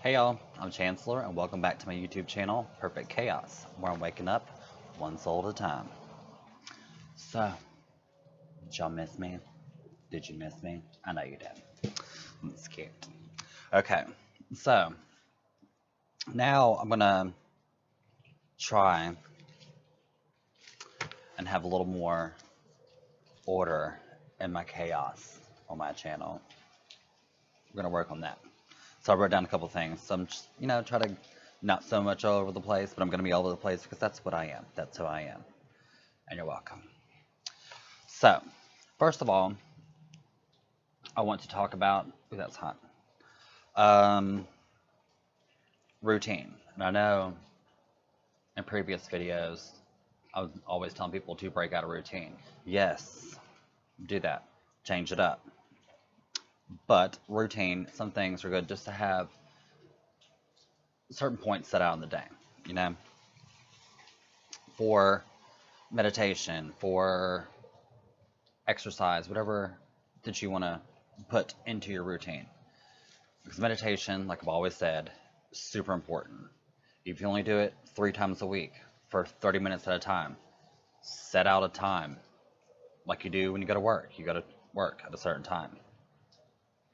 Hey y'all, I'm Chancellor and welcome back to my YouTube channel, Perfect Chaos, where I'm waking up one soul at a time. So, did y'all miss me? Did you miss me? I know you did. It's cute. Okay, so now I'm gonna try and have a little more order in my chaos on my channel. We're gonna work on that. So I wrote down a couple things. So I'm just, try to not so much all over the place, but I'm gonna be all over the place because that's what I am. That's who I am. And you're welcome. So, first of all, I want to talk about, ooh, that's hot, um, routine. And I know in previous videos, I was always telling people to break out a routine. Yes, do that. Change it up. But routine, some things are good just to have certain points set out in the day, you know, for meditation, for exercise, whatever that you want to put into your routine. Because meditation, like I've always said, is super important. If you only do it 3 times a week for 30 minutes at a time, set out a time like you do when you go to work. You go to work at a certain time.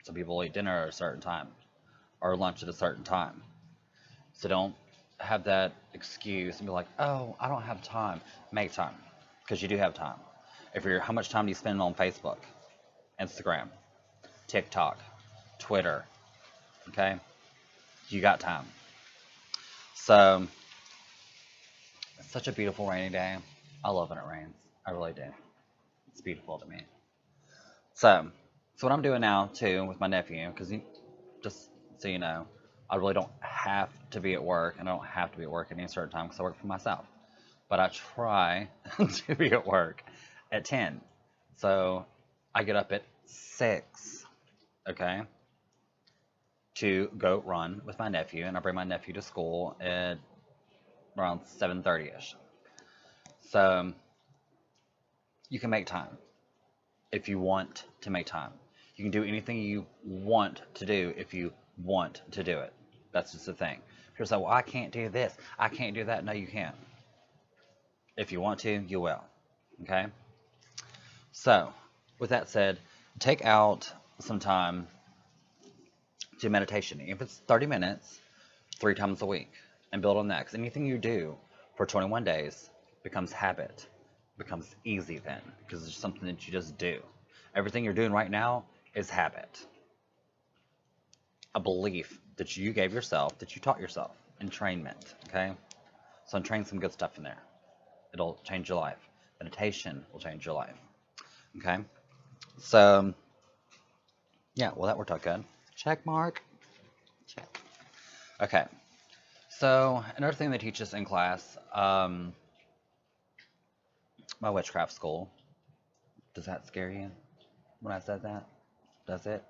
Some people eat dinner at a certain time or lunch at a certain time. So don't have that excuse and be like, oh, I don't have time. Make time, because you do have time. How much time do you spend on Facebook, Instagram, TikTok, Twitter? Okay, you got time. So it's such a beautiful rainy day. I love when it rains. I really do. It's beautiful to me. So what I'm doing now too with my nephew, because just so you know, I really don't have to be at work, and I don't have to be at work at any certain time because I work for myself. But I try to be at work at 10. So I get up at 6, okay, to go run with my nephew, and I bring my nephew to school at around 7:30ish. So you can make time if you want to make time. You can do anything you want to do if you want to do it. That's just the thing. People say, well, I can't do this. I can't do that. No, you can't. If you want to, you will. Okay? So, with that said, take out some time to meditation. If it's 30 minutes, 3 times a week, and build on that. Because anything you do for 21 days becomes habit, becomes easy then, because it's something that you just do. Everything you're doing right now is habit, a belief that you gave yourself, that you taught yourself, entrainment. Okay, so entrain some good stuff in there. It'll change your life. Meditation will change your life. Okay, so yeah, well, that worked out good. Check mark. Check. Okay, so another thing they teach us in class, my witchcraft school. Does that scare you when I said that? Does it?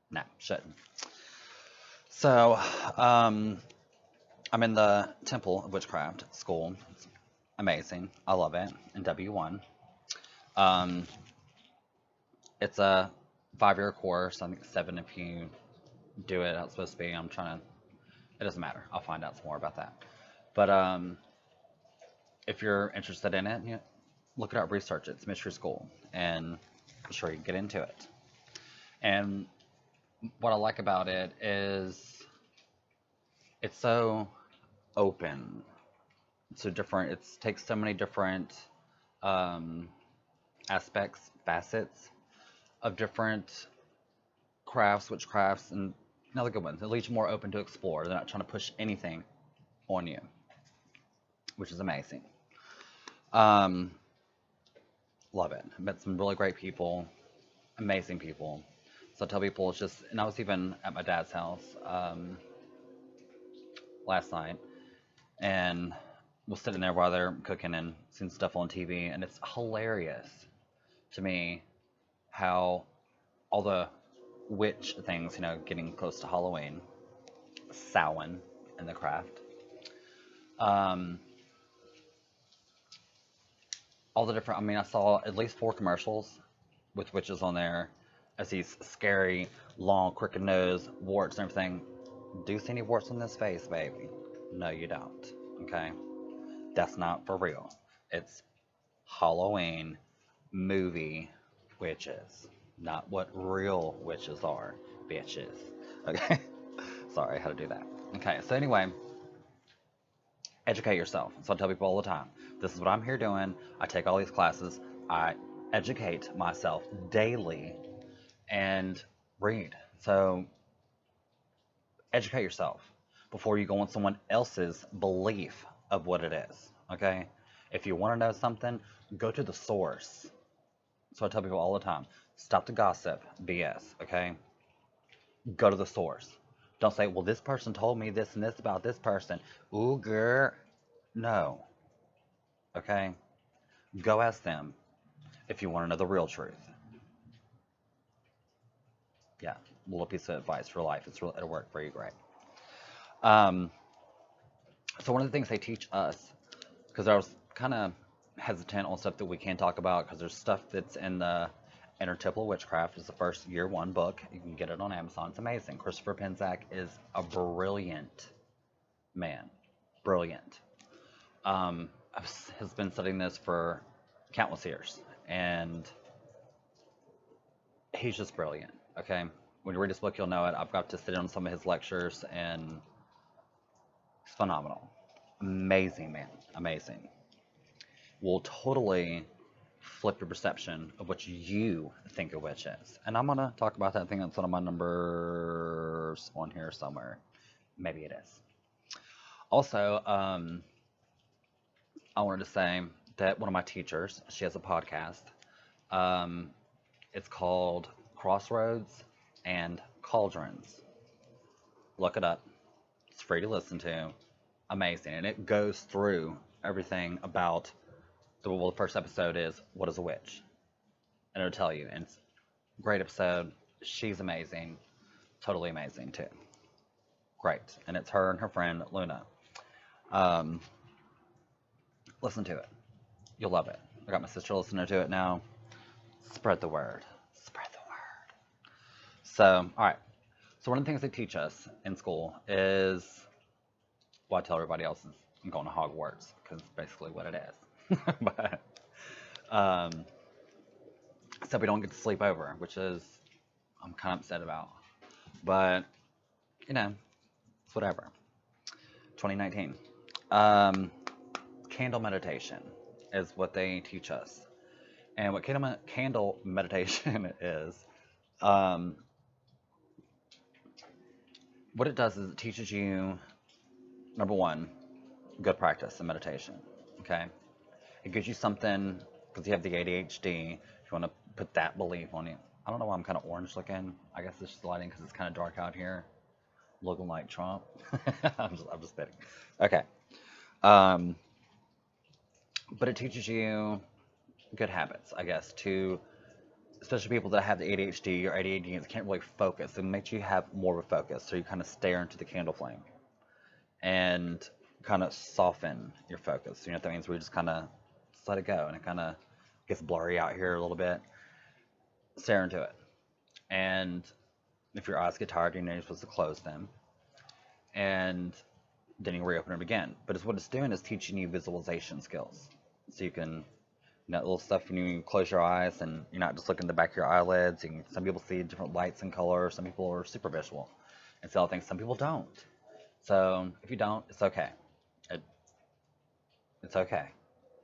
No, shouldn't. So, I'm in the Temple of Witchcraft School. It's amazing. I love it. In W1. Um, it's a 5-year course. I think 7 if you do it. How it's supposed to be. I'm trying to. It doesn't matter. I'll find out some more about that. But if you're interested in it, look it up, research it. It's mystery school, and I'm sure you can get into it. And what I like about it is it's so open. So different. It takes so many different um, aspects, facets of different crafts, witchcrafts, and another good one. It leaves you more open to explore. They're not trying to push anything on you, which is amazing. Um, love it. I met some really great people, amazing people. So I tell people it's just, and I was even at my dad's house last night, and was sitting there while they're cooking and seeing stuff on TV, and it's hilarious to me how all the witch things, getting close to Halloween, Samhain in the craft, um, all the different. I mean, I saw at least 4 commercials with witches on there, as these scary, long, crooked nose, warts and everything. Do you see any warts on this face, baby? No, you don't. Okay? That's not for real. It's Halloween movie witches, not what real witches are, bitches. Okay? Sorry, I had to do that. Okay, so anyway, educate yourself. So I tell people all the time, this is what I'm here doing. I take all these classes. I educate myself daily and read. So educate yourself before you go on someone else's belief of what it is. Okay? If you want to know something, go to the source. So I tell people all the time, stop the gossip, BS, okay? Go to the source. Don't say, well, this person told me this and this about this person. Ooh, girl. No, okay? Go ask them if you want to know the real truth. Yeah, a little piece of advice for life. It'll work for you great. Um, so one of the things they teach us, because I was kind of hesitant on stuff that we can talk about, because there's stuff that's in the Inner Temple of Witchcraft. It's the first year one book. You can get it on Amazon. It's amazing. Christopher Penczak is a brilliant man. Brilliant. Has been studying this for countless years, and he's just brilliant. Okay, when you read his book, you'll know it. I've got to sit in on some of his lectures, and it's phenomenal. Amazing man, amazing. Will totally flip your perception of what you think a witch is. And I'm gonna talk about that. I think that's one of my numbers on here somewhere. Maybe it is. Also, I wanted to say that one of my teachers, she has a podcast. Um, it's called Crossroads and Cauldrons. Look it up. It's free to listen to. Amazing. And it goes through everything about the first episode is what is a witch? And it'll tell you. And it's a great episode. She's amazing. Totally amazing too. Great. And it's her and her friend Luna. Um, listen to it. You'll love it. I got my sister listening to it now. Spread the word. Spread the word. So, all right. So one of the things they teach us in school is, well, I tell everybody else is I'm going to Hogwarts because it's basically what it is. But so we don't get to sleep over, which is I'm kind of upset about. But you know, it's whatever. 2019. Candle meditation is what they teach us, and what candle meditation is. What it does is it teaches you, number one, good practice in meditation. Okay, it gives you something because you have the ADHD. If you want to put that belief on you, I don't know why I'm kind of orange looking. I guess it's just lighting because it's kind of dark out here, looking like Trump. I'm just kidding. Okay, but it teaches you good habits, I guess, to especially people that have the ADHD or ADHD and can't really focus. It makes you have more of a focus, so you kind of stare into the candle flame and kind of soften your focus. You know what that means? We just kind of let it go, and it kind of gets blurry out here a little bit. Stare into it, and if your eyes get tired, you know you're supposed to close them, and then you reopen them again. But it's what it's doing is teaching you visualization skills, so you can that little stuff when you close your eyes and you're not just looking at the back of your eyelids. Some people see different lights and colors. Some people are super visual and see all things. Some people don't. So if you don't, it's okay. It's okay.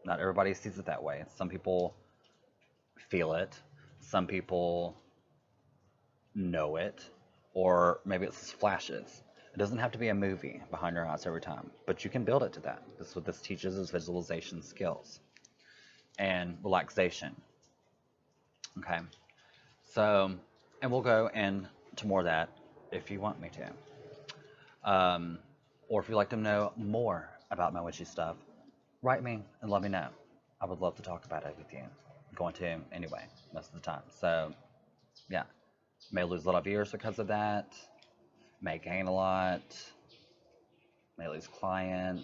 Not everybody sees it that way. Some people feel it. Some people know it. Or maybe it's just flashes. It doesn't have to be a movie behind your eyes every time. But you can build it to that. This is what this teaches is visualization skills. And relaxation. Okay, so, and we'll go into more of that if you want me to. Or if you'd like to know more about my witchy stuff, write me and let me know. I would love to talk about it with you. I'm going to anyway, most of the time. So, yeah, may lose a lot of viewers because of that, may gain a lot, may lose clients.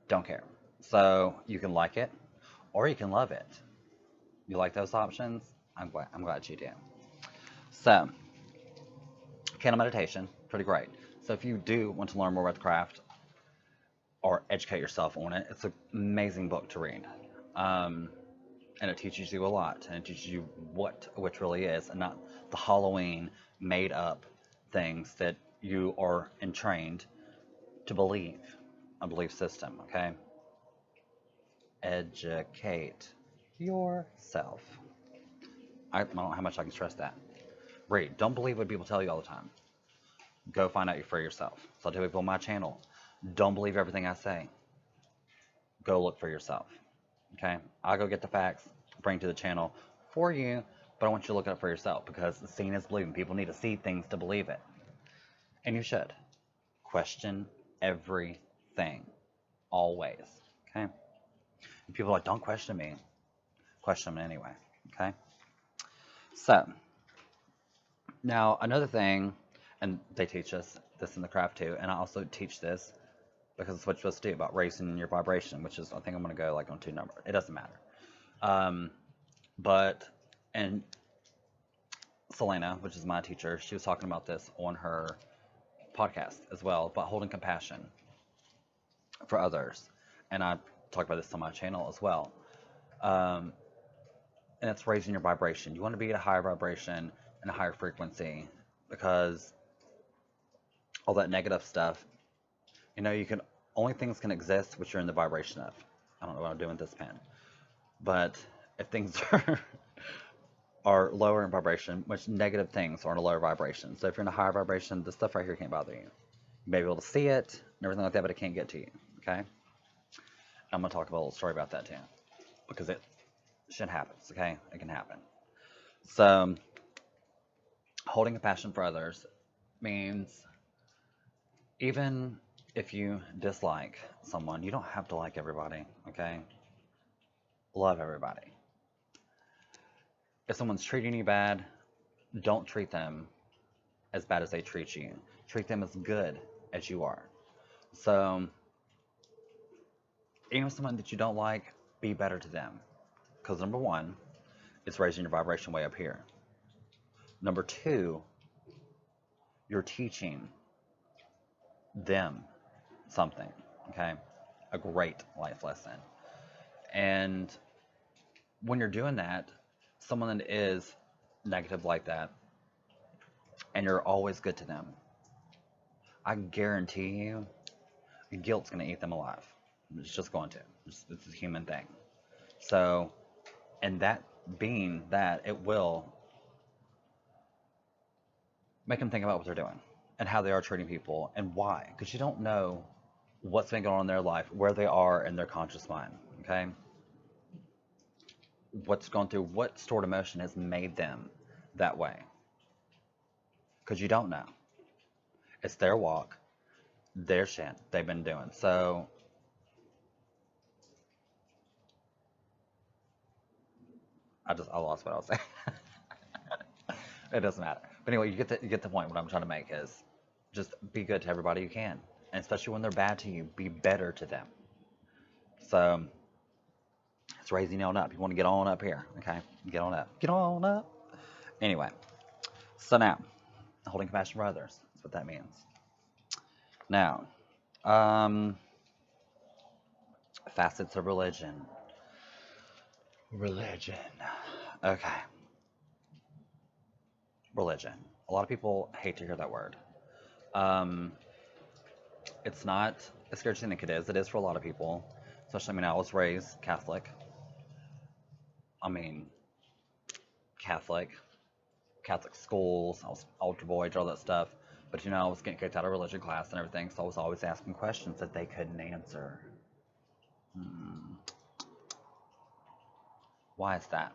Don't care. So you can like it or you can love it. You like those options? I'm glad you do. So, candle meditation, pretty great. So if you do want to learn more about the craft or educate yourself on it, it's an amazing book to read. Um, and it teaches you a lot, and it teaches you what a witch really is, and not the Halloween made up things that you are entrained to believe, a belief system. Okay, educate yourself. I don't know how much I can stress that. Read. Don't believe what people tell you all the time. Go find out for yourself. So I tell people on my channel, don't believe everything I say. Go look for yourself. Okay? I'll go get the facts, bring to the channel for you, but I want you to look it up for yourself, because seeing is believing. People need to see things to believe it. And you should. Question everything. Always. Okay? And people are like, don't question me. Question them anyway. Okay? So, now another thing, and they teach us this in the craft too, and I also teach this because it's what you're supposed to do about raising your vibration, which is, I think I'm going to go like on 2 number. It doesn't matter. But, and Selena, which is my teacher, she was talking about this on her podcast as well, about holding compassion for others. And I talk about this on my channel as well. And it's raising your vibration. You want to be at a higher vibration and a higher frequency, because all that negative stuff, you can, only things can exist which you're in the vibration of. I don't know what I'm doing with this pen, but if things are lower in vibration, which negative things are in a lower vibration. So if you're in a higher vibration, this stuff right here can't bother you. You may be able to see it and everything like that, but it can't get to you. Okay? I'm gonna talk about a little story about that too, because shit happens. Okay, it can happen. So holding compassion for others means, even if you dislike someone, you don't have to like everybody, okay? Love everybody. If someone's treating you bad, don't treat them as bad as they treat you. Treat them as good as you are. So, even with someone that you don't like, be better to them. Because number 1, it's raising your vibration way up here. Number 2, you're teaching them something, okay? A great life lesson. And when you're doing that, someone that is negative like that, and you're always good to them, I guarantee you, guilt's going to eat them alive. It's just going to. It's a human thing. So, and that being that, it will make them think about what they're doing and how they are treating people and why. Because you don't know what's been going on in their life, where they are in their conscious mind, okay? What's gone through, what stored emotion has made them that way. Because you don't know. It's their walk, their shit they've been doing. So, I lost what I was saying. It doesn't matter. But anyway, you get the point. What I'm trying to make is, just be good to everybody you can, and especially when they're bad to you, be better to them. So it's raising you on up. You want to get on up here, okay? Get on up. Get on up. Anyway, so now, holding compassion for others. That's what that means. Now, facets of religion. Religion. Okay. Religion. A lot of people hate to hear that word. It's not as scary as you think it is. It is for a lot of people. Especially, I was raised Catholic. Catholic schools. I was altar boy, all that stuff. But I was getting kicked out of religion class and everything, so I was always asking questions that they couldn't answer. Why is that?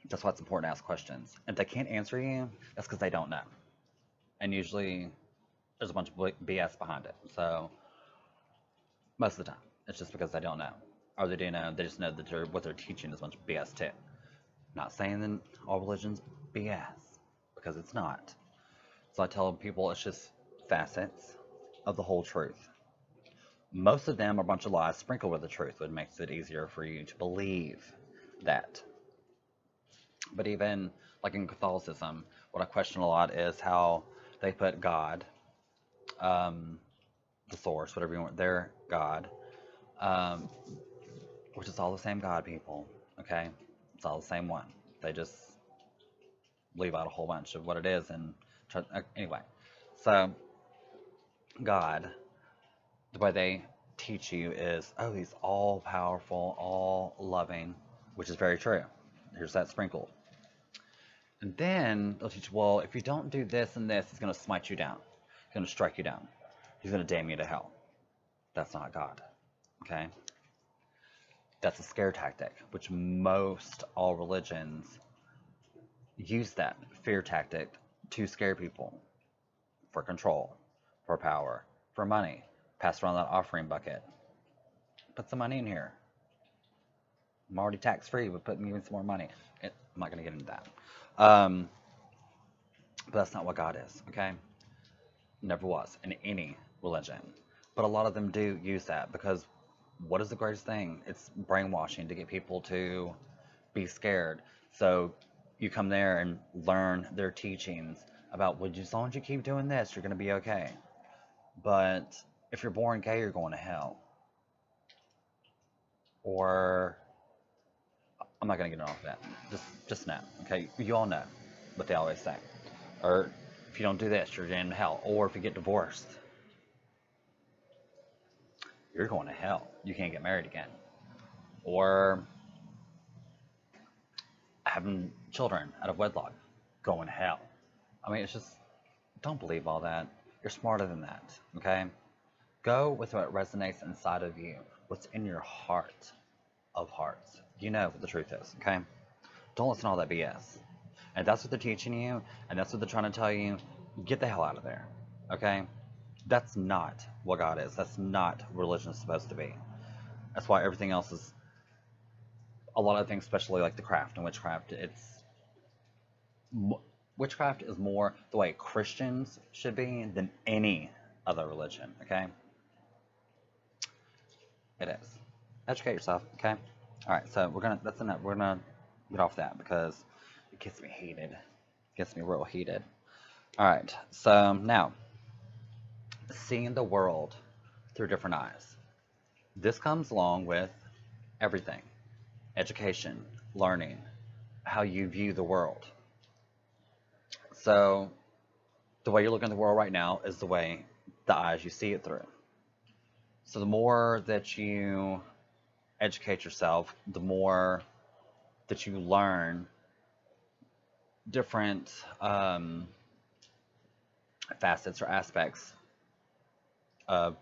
That's why it's important to ask questions. If they can't answer you, that's because they don't know. And usually, there's a bunch of BS behind it. So, most of the time, it's just because they don't know. Or they do know, they just know that what they're teaching is a bunch of BS too. Not saying that all religion's BS, because it's not. So I tell people it's just facets of the whole truth. Most of them are a bunch of lies sprinkled with the truth, which makes it easier for you to believe. that. But even like in Catholicism, what I question a lot is how they put God, um, the source, whatever you want, their God, um, which is all the same God, people. Okay, it's all the same one. They just leave out a whole bunch of what it is and try, anyway. So God, the way they teach you is, oh, he's all powerful, all loving, which is very true. Here's that sprinkled. And then they'll teach, well, if you don't do this and this, he's going to smite you down. He's going to strike you down. He's going to damn you to hell. That's not God. Okay? That's a scare tactic, which most all religions use that fear tactic to scare people for control, for power, for money. Pass around that offering bucket. Put some money in here. I'm already tax free, but putting even some more money. I'm not going to get into that. But that's not what God is, okay? Never was in any religion. But a lot of them do use that because what is the greatest thing? It's brainwashing to get people to be scared. So you come there and learn their teachings about, well, as long as you keep doing this, you're going to be okay. But if you're born gay, you're going to hell. Or, I'm not going to get off that. Just know, okay? You all know what they always say. Or, if you don't do this, you're in hell. Or if you get divorced, you're going to hell. You can't get married again. Or having children out of wedlock, going to hell. I mean, it's just, don't believe all that. You're smarter than that, okay? Go with what resonates inside of you, what's in your heart of hearts. You know what the truth is, okay? Don't listen to all that BS. And that's what they're teaching you, and that's what they're trying to tell you. Get the hell out of there, okay? That's not what God is. That's not what religion is supposed to be. That's why everything else is, a lot of things, especially like the craft and witchcraft, witchcraft is more the way Christians should be than any other religion, okay? It is. Educate yourself, okay? All right, so that's enough. We're gonna get off that because it gets me heated. It gets me real heated. All right, so now, seeing the world through different eyes. This comes along with everything. Education, learning, how you view the world. So, the way you're looking at the world right now is the eyes you see it through. So the more that you educate yourself, the more that you learn different facets or aspects of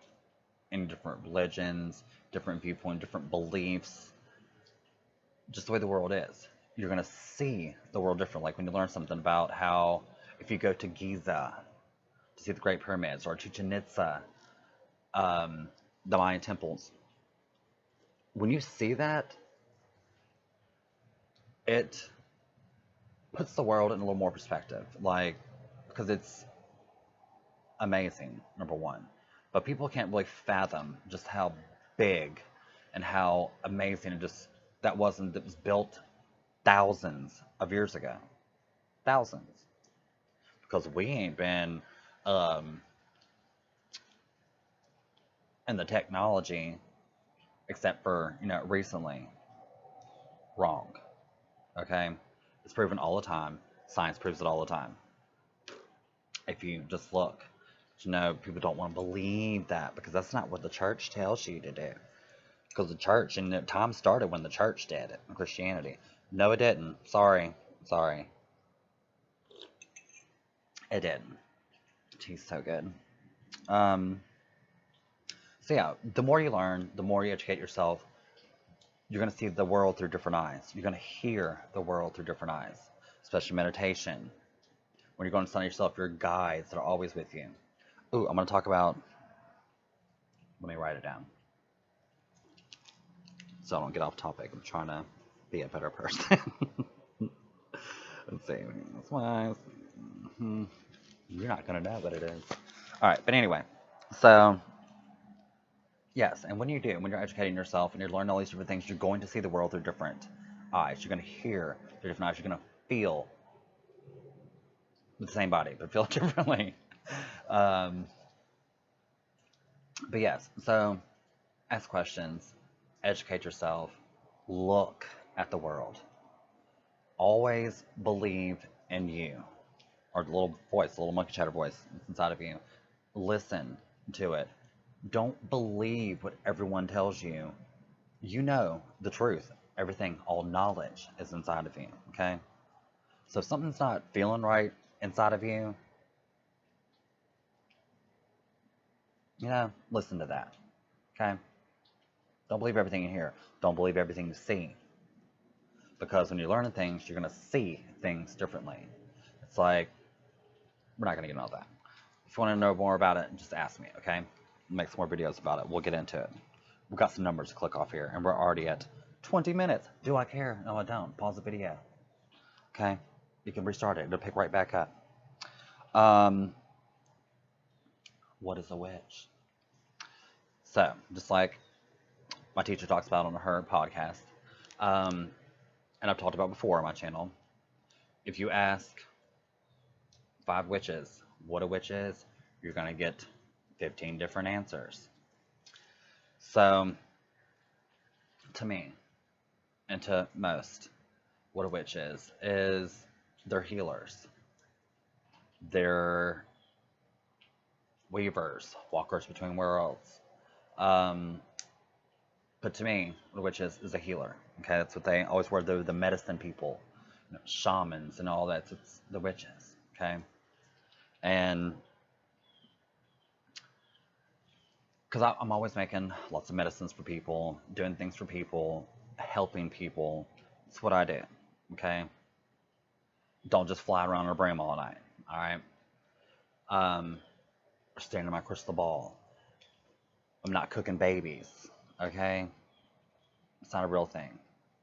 any different religions, different viewpoints, different beliefs, just the way the world is. You're going to see the world different. Like when you learn something about how if you go to Giza to see the Great Pyramids or Chichen Itza, the Mayan temples, when you see that, it puts the world in a little more perspective. Like, because it's amazing, number one. But people can't really fathom just how big and how amazing that was built thousands of years ago. Thousands. Because we ain't been in the technology except for, recently. Wrong. Okay? It's proven all the time. Science proves it all the time. If you just look. People don't want to believe that because that's not what the church tells you to do. Because the church, and the time started when the church did it in Christianity. No, it didn't. Sorry. It didn't. She's so good. So yeah, the more you learn, the more you educate yourself, you're going to see the world through different eyes. You're going to hear the world through different eyes, especially meditation. When you're going to study yourself, your guides that are always with you. Ooh, I'm going to talk about, let me write it down so I don't get off topic. I'm trying to be a better person. Let's see. That's why. You're not going to know what it is. All right, but anyway, so yes, and when you're educating yourself and you're learning all these different things, you're going to see the world through different eyes. You're going to hear through different eyes. You're going to feel with the same body, but feel it differently. Um, but yes, so ask questions, educate yourself, look at the world. Always believe in you, or the little voice, the little monkey chatter voice that's inside of you. Listen to it. Don't believe what everyone tells you. You know the truth. Everything, all knowledge is inside of you, okay? So if something's not feeling right inside of you, listen to that, okay? Don't believe everything you hear. Don't believe everything you see. Because when you're learning things, you're going to see things differently. It's like, we're not going to get into all that. If you want to know more about it, just ask me, okay? Make some more videos about it. We'll get into it. We've got some numbers to click off here, and we're already at 20 minutes. Do I care? No, I don't. Pause the video. Okay? You can restart it. It'll pick right back up. What is a witch? So, just like my teacher talks about on her podcast, and I've talked about before on my channel, if you ask 5 witches what a witch is, you're going to get 15 different answers. So, to me, and to most, what a witch is they're healers. They're weavers, walkers between worlds. But to me, what a witch is a healer. Okay, that's what they always were, the medicine people, shamans and all that. It's the witches. Okay, and because I'm always making lots of medicines for people, doing things for people, helping people. It's what I do. Okay, don't just fly around in a broom all night. All right. Staring at my crystal ball. I'm not cooking babies. Okay, it's not a real thing.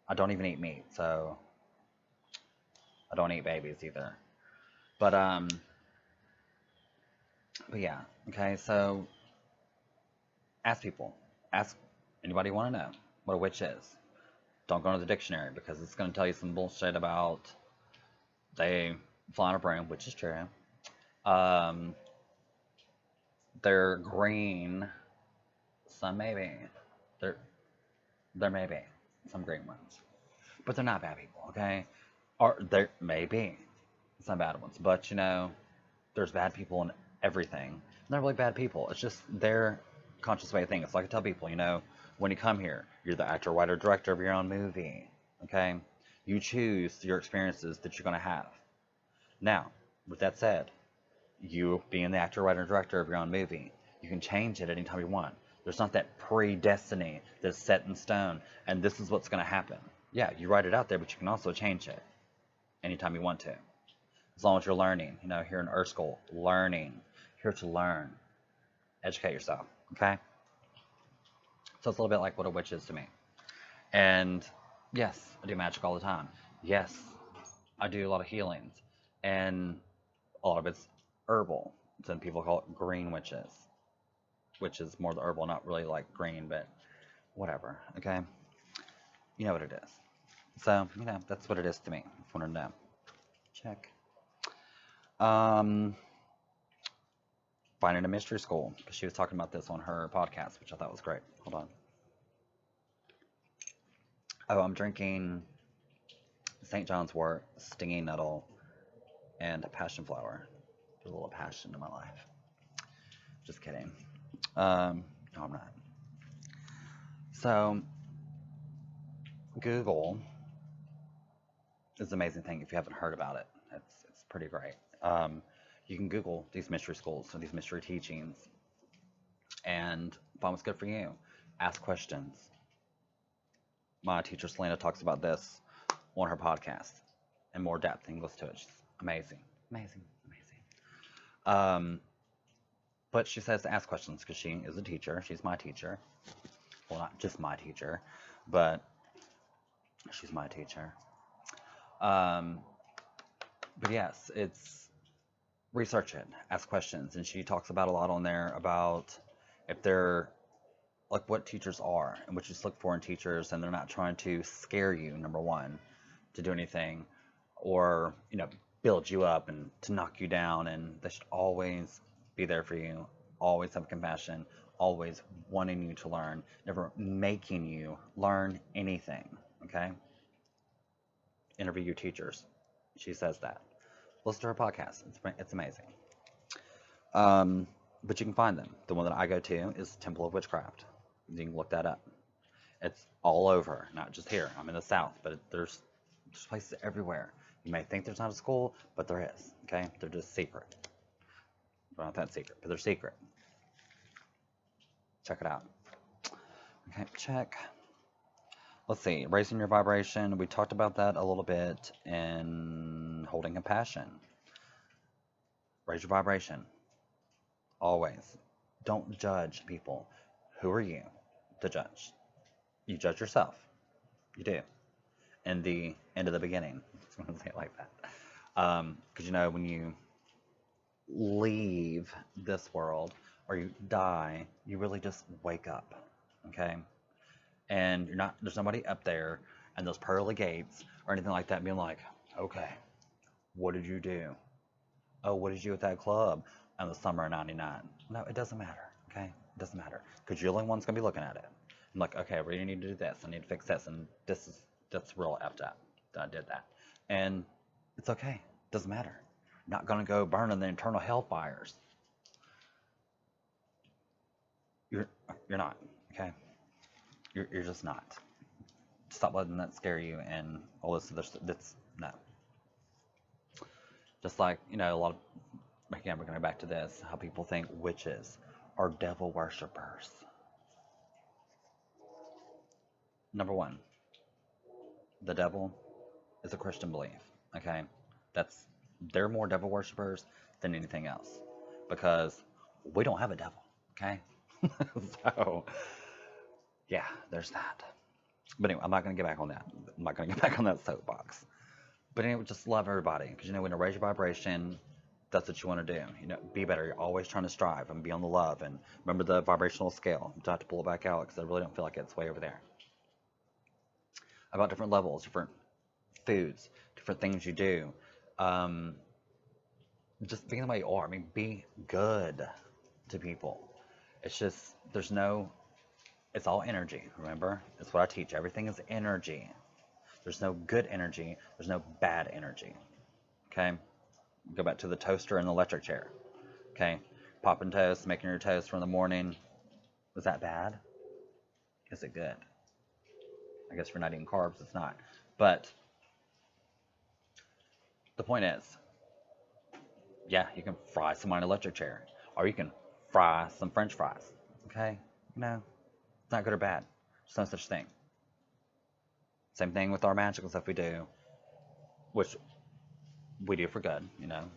I don't even eat meat, so I don't eat babies either. But yeah. Okay, so ask people. Ask anybody you want to know what a witch is. Don't go into the dictionary because it's going to tell you some bullshit about they fly on a broom, which is true. They're green. Some maybe. There may be some green ones, but they're not bad people. Okay, or there may be some bad ones, but there's bad people in everything. They're not really bad people. It's just their conscious way of thinking. It's like I tell people, when you come here, you're the actor, writer, director of your own movie. Okay, you choose your experiences that you're going to have. Now, with that said, you being the actor, writer, director of your own movie, you can change it anytime you want. There's not that predestiny that's set in stone, and this is what's going to happen. Yeah, you write it out there, but you can also change it anytime you want to. As long as you're learning, here in Earth School, learning, here to learn, educate yourself, okay? So it's a little bit like what a witch is to me. And yes, I do magic all the time. Yes, I do a lot of healings, and a lot of it's herbal. Some people call it green witches, which is more the herbal, not really like green, but whatever, okay? You know what it is. So, that's what it is to me, if you want to know. Check. Finding a mystery school, because she was talking about this on her podcast, which I thought was great. Hold on. Oh, I'm drinking St. John's wort, stinging nettle, and passion flower. There's a little passion in my life. Just kidding. No, I'm not. So, Google is an amazing thing if you haven't heard about it. It's pretty great. You can Google these mystery schools and these mystery teachings and find what's good for you. Ask questions. My teacher Selena talks about this on her podcast in more depth and goes to it. She's amazing. Amazing. Amazing. But she says to ask questions because she is a teacher. She's my teacher. Well, not just my teacher, but she's my teacher. But yes, it's research it, ask questions, and she talks about a lot on there about if they're like what teachers are and what you just look for in teachers, and they're not trying to scare you, number one, to do anything, or build you up and to knock you down, and they should always be there for you, always have compassion, always wanting you to learn, never making you learn anything. Okay? Interview your teachers. She says that. Listen to her podcast. It's amazing. But you can find them. The one that I go to is Temple of Witchcraft. You can look that up. It's all over, not just here. I'm in the South, but there's places everywhere. You may think there's not a school, but there is. Okay, they're just secret. They're not that secret, but they're secret. Check it out. Okay, check. Let's see, raising your vibration. We talked about that a little bit in holding compassion. Raise your vibration. Always. Don't judge people. Who are you to judge? You judge yourself. You do. In the end of the beginning. I'm going to say it like that. Because when you leave this world or you die, you really just wake up. Okay? And there's nobody up there and those pearly gates or anything like that being like, okay, what did you do? Oh, what did you do at that club in the summer of '99? No, it doesn't matter, okay? It doesn't matter, because you're the only one's going to be looking at it. I'm like, okay, we need to do this, I need to fix this, and that's real effed up that I did that. And it's okay, it doesn't matter. I'm not going to go burn in the eternal hellfires. You're not, okay? You're just not. Stop letting that scare you and all this other stuff. No. Just like, a lot of, again, we're going to go back to this, how people think witches are devil worshippers. Number one, the devil is a Christian belief, okay? They're more devil worshippers than anything else, because we don't have a devil, okay? So, yeah, there's that. But anyway, I'm not going to get back on that. I'm not going to get back on that soapbox. But anyway, just love everybody, because when you raise your vibration, that's what you want to do. Be better. You're always trying to strive and be on the love. And remember the vibrational scale. I'm have to pull it back out because I really don't feel like it's way over there. About different levels, different foods, different things you do. Just being the way you are. I mean, be good to people. It's just, it's all energy, remember? That's what I teach. Everything is energy. There's no good energy. There's no bad energy. Okay? Go back to the toaster and the electric chair. Okay? Popping toast, making your toast from the morning. Was that bad? Is it good? I guess if you're not eating carbs, it's not. But the point is, yeah, you can fry some on an electric chair. Or you can fry some French fries. Okay? It's not good or bad. There's no such thing. Same thing with our magical stuff we do, which we do for good,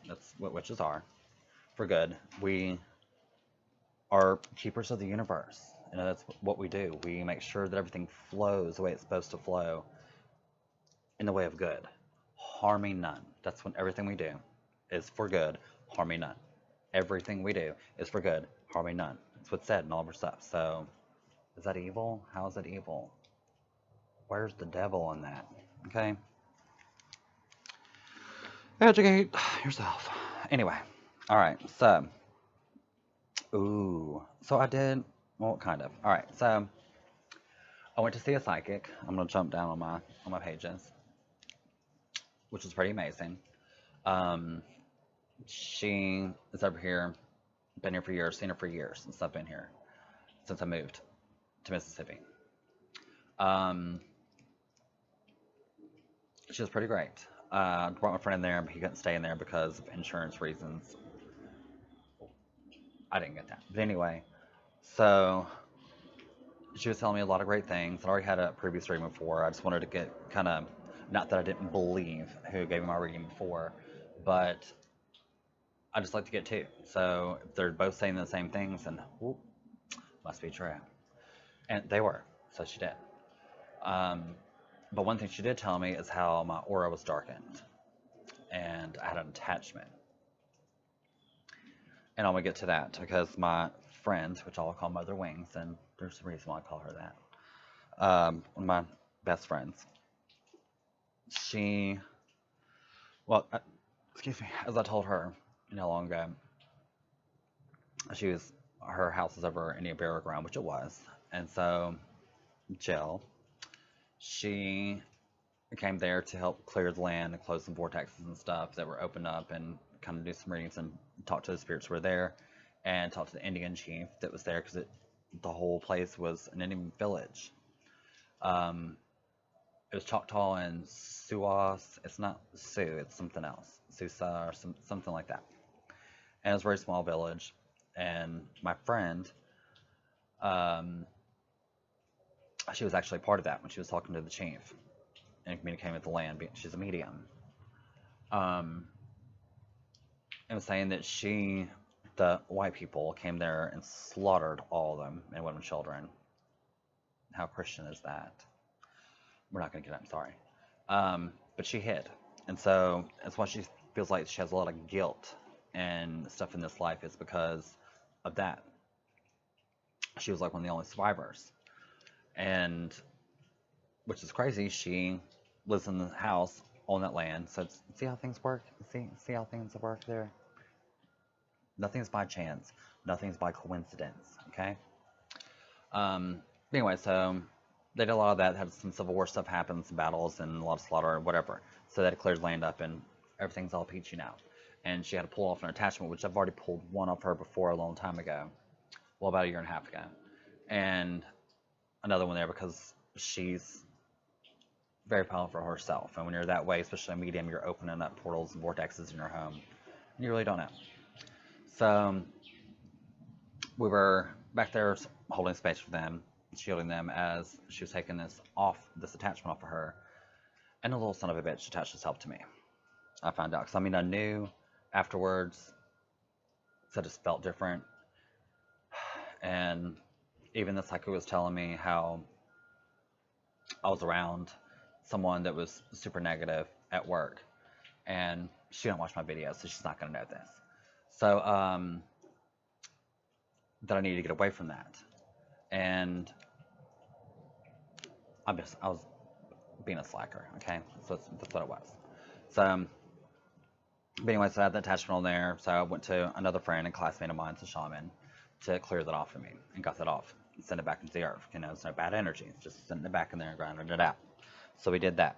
that's what witches are, for good. We are keepers of the universe, that's what we do. We make sure that everything flows the way it's supposed to flow, in the way of good, harming none. That's when everything we do is for good, harming none. Everything we do is for good, harming none. That's what's said in all of our stuff. So, is that evil? How is it evil? Where's the devil in that? Okay? Educate yourself. Anyway. Alright, so. So I did, well, kind of. Alright, so. I went to see a psychic. I'm going to jump down on my pages. Which is pretty amazing. She is over here. Been here for years. Seen her for years since I've been here. Since I moved to Mississippi. She was pretty great. I brought my friend in there, but he couldn't stay in there because of insurance reasons. I didn't get that. But anyway, so she was telling me a lot of great things. I already had a previous reading before. I just wanted to get kind of, not that I didn't believe who gave me my reading before, but I just like to get two. So if they're both saying the same things, then must be true. And they were, so she did. But one thing she did tell me is how my aura was darkened. And I had an attachment. And I'm going to get to that because my friend, which I'll call Mother Wings, and There's a reason why I call her that. One of my best friends. She, well, excuse me, as I told her, long ago, her house was over in the burial ground, which it was. And so, Jill, she came there to help clear the land and close some vortexes and stuff that were opened up and kind of do some readings and talk to the spirits who were there and talk to the Indian chief that was there because the whole place was an Indian village. It was Choctaw and Siwash. It's not Sioux, it's something else. Susa or something like that. And it was a very small village. And my friend, she was actually part of that when she was talking to the chief and communicating with the land. She's a medium. And was saying that the white people came there and slaughtered all of them, men, women, and children. How Christian is that? We're not going to get it, I'm sorry. But she hid. And so that's why she feels like she has a lot of guilt and stuff in this life is because of that. She was like one of the only survivors. And, which is crazy, she lives in the house on that land. So see how things work? See how things work there? Nothing's by chance. Nothing's by coincidence, okay? Anyway, so they did a lot of that, had some Civil War stuff happen, some battles, and a lot of slaughter, or whatever. So that cleared land up, and everything's all peachy now. And she had to pull off an attachment, which I've already pulled one off her before a long time ago. Well, about a year and a half ago. And another one there because she's very powerful herself. And when you're that way, especially a medium, you're opening up portals and vortexes in your home. And you really don't know. So we were back there holding space for them, shielding them as she was taking this attachment off of her. And a little son of a bitch attached herself to me. I found out. Because, I knew afterwards. So it just felt different. And even the psychic was telling me how I was around someone that was super negative at work. And she don't watch my videos, so she's not going to know this. So, that I needed to get away from that. And I was being a slacker, okay? So that's what it was. So, but anyway, so I had that attachment on there. So I went to another friend and classmate of mine, a shaman, to clear that off for me and got that off and send it back into the earth. It's no bad energy. It's just sending it back in there and grinding it out. So we did that.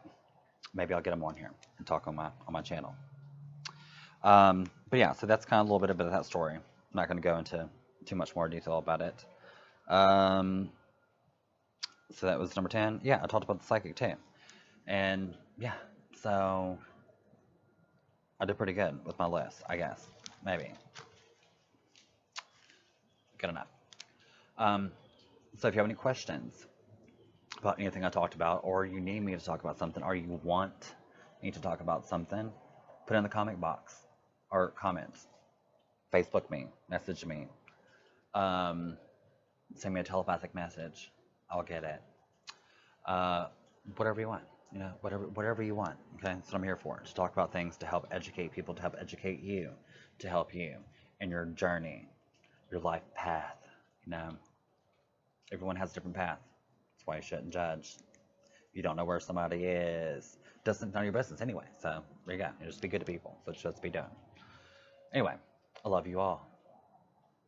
Maybe I'll get them on here and talk on my channel. But yeah, so that's kind of a little bit of that story. I'm not going to go into too much more detail about it. So that was number 10. Yeah, I talked about the psychic too. And yeah, so I did pretty good with my list, I guess. Maybe. Good enough. So if you have any questions about anything I talked about, or you need me to talk about something, or you want me to talk about something, put it in the comment box or comments. Facebook me, message me, send me a telepathic message. I'll get it. Whatever you want, whatever you want. Okay, that's what I'm here for. To talk about things to help educate people, to help educate you, to help you in your journey, your life path. Everyone has a different path. That's why you shouldn't judge. You don't know where somebody is. Doesn't know your business anyway. So there you go. You just be good to people. So just be done. Anyway, I love you all.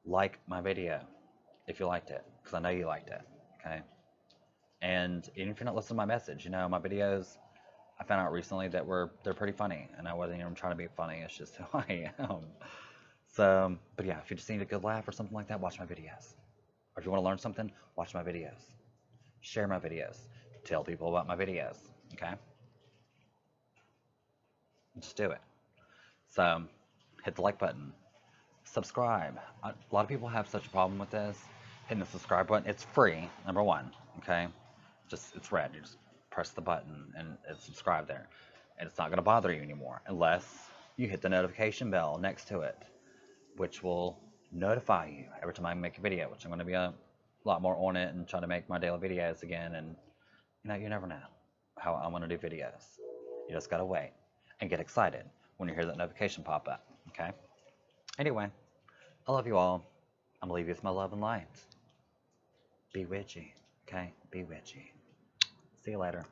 Like my video if you liked it, because I know you liked it. Okay. And even if you're not listening to my message, my videos, I found out recently that they're pretty funny, and I wasn't even trying to be funny. It's just who I am. So, but yeah, if you just need a good laugh or something like that, watch my videos. Or if you want to learn something, watch my videos. Share my videos. Tell people about my videos. Okay? Just do it. So, hit the like button. Subscribe. A lot of people have such a problem with this. Hitting the subscribe button. It's free, number one. Okay? It's red. You just press the button and subscribe there. And it's not going to bother you anymore unless you hit the notification bell next to it, which will notify you every time I make a video, which I'm going to be a lot more on it and try to make my daily videos again. And, you never know how I want to do videos. You just got to wait and get excited when you hear that notification pop up, okay? Anyway, I love you all. I'm going to leave you with my love and light. Be witchy. Okay? Be witchy. See you later.